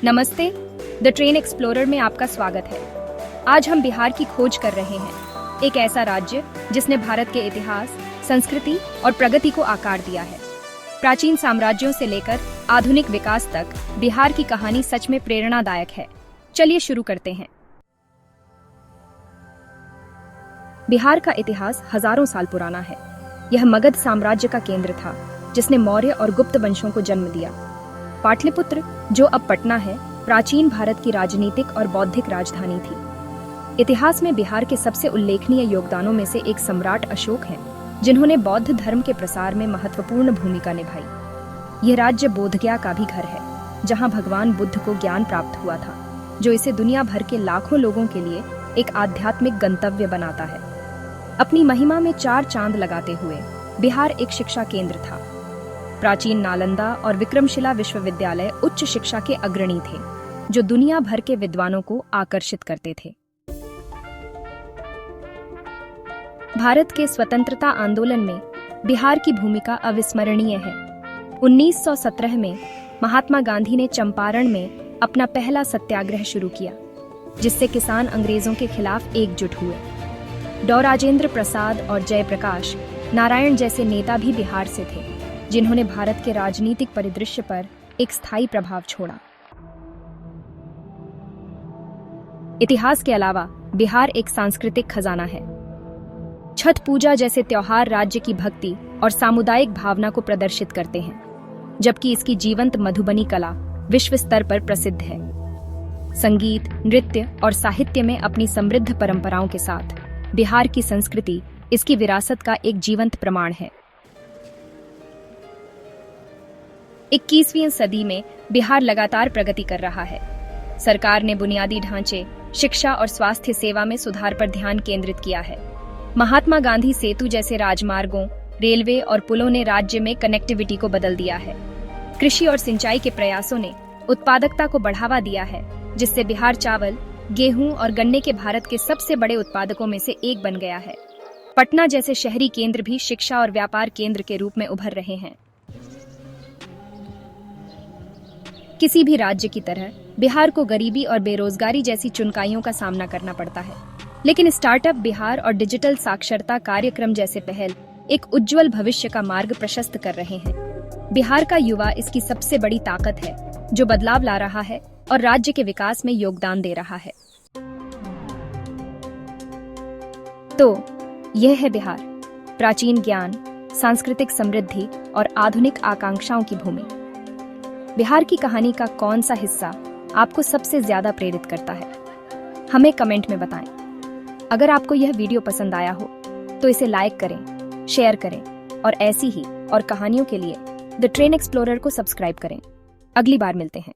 नमस्ते, the train explorer में आपका स्वागत है। आज हम बिहार की खोज कर रहे हैं, एक ऐसा राज्य जिसने भारत के इतिहास, संस्कृति और प्रगति को आकार दिया है। प्राचीन साम्राज्यों से लेकर आधुनिक विकास तक बिहार की कहानी सच में प्रेरणादायक है। चलिए शुरू करते हैं। बिहार का इतिहास हजारों साल पुराना है। यह मगध साम्राज्य का केंद्र था, जिसने मौर्य और गुप्त वंशों को जन्म दिया। पाटलिपुत्र, जो अब पटना है, प्राचीन भारत की राजनीतिक और बौद्धिक राजधानी थी। इतिहास में बिहार के सबसे उल्लेखनीय योगदानों में से एक सम्राट अशोक हैं, जिन्होंने बौद्ध धर्म के प्रसार में महत्वपूर्ण भूमिका निभाई। यह राज्य बोधगया का भी घर है, जहां भगवान बुद्ध को ज्ञान प्राप्त हुआ था, जो इसे दुनिया भर के लाखों लोगों के लिए एक आध्यात्मिक गंतव्य बनाता है। अपनी महिमा में चार चांद लगाते हुए बिहार एक शिक्षा केंद्र था। प्राचीन नालंदा और विक्रमशिला विश्वविद्यालय उच्च शिक्षा के अग्रणी थे, जो दुनिया भर के विद्वानों को आकर्षित करते थे। भारत के स्वतंत्रता आंदोलन में बिहार की भूमिका अविस्मरणीय है। 1917 में महात्मा गांधी ने चंपारण में अपना पहला सत्याग्रह शुरू किया, जिससे किसान अंग्रेजों के खिलाफ एकजुट हुए। डॉ. राजेंद्र प्रसाद और जयप्रकाश नारायण जैसे नेता भी बिहार से थे, जिन्होंने भारत के राजनीतिक परिदृश्य पर एक स्थायी प्रभाव छोड़ा। इतिहास के अलावा बिहार एक सांस्कृतिक खजाना है। छठ पूजा जैसे त्योहार राज्य की भक्ति और सामुदायिक भावना को प्रदर्शित करते हैं, जबकि इसकी जीवंत मधुबनी कला विश्व स्तर पर प्रसिद्ध है। संगीत, नृत्य और साहित्य में अपनी समृद्ध परंपराओं के साथ बिहार की संस्कृति इसकी विरासत का एक जीवंत प्रमाण है। 21वीं सदी में बिहार लगातार प्रगति कर रहा है। सरकार ने बुनियादी ढांचे, शिक्षा और स्वास्थ्य सेवा में सुधार पर ध्यान केंद्रित किया है। महात्मा गांधी सेतु जैसे राजमार्गों, रेलवे और पुलों ने राज्य में कनेक्टिविटी को बदल दिया है। कृषि और सिंचाई के प्रयासों ने उत्पादकता को बढ़ावा दिया है, जिससे बिहार चावल, गेहूं और गन्ने के भारत के सबसे बड़े उत्पादकों में से एक बन गया है। पटना जैसे शहरी केंद्र भी शिक्षा और व्यापार केंद्र के रूप में उभर रहे हैं। किसी भी राज्य की तरह बिहार को गरीबी और बेरोजगारी जैसी चुनौतियों का सामना करना पड़ता है, लेकिन स्टार्टअप बिहार और डिजिटल साक्षरता कार्यक्रम जैसे पहल एक उज्जवल भविष्य का मार्ग प्रशस्त कर रहे हैं। बिहार का युवा इसकी सबसे बड़ी ताकत है, जो बदलाव ला रहा है और राज्य के विकास में योगदान दे रहा है। तो यह है बिहार, प्राचीन ज्ञान, सांस्कृतिक समृद्धि और आधुनिक आकांक्षाओं की भूमि। बिहार की कहानी का कौन सा हिस्सा आपको सबसे ज्यादा प्रेरित करता है? हमें कमेंट में बताएं। अगर आपको यह वीडियो पसंद आया हो तो इसे लाइक करें, शेयर करें और ऐसी ही और कहानियों के लिए द ट्रेन एक्सप्लोरर को सब्सक्राइब करें। अगली बार मिलते हैं।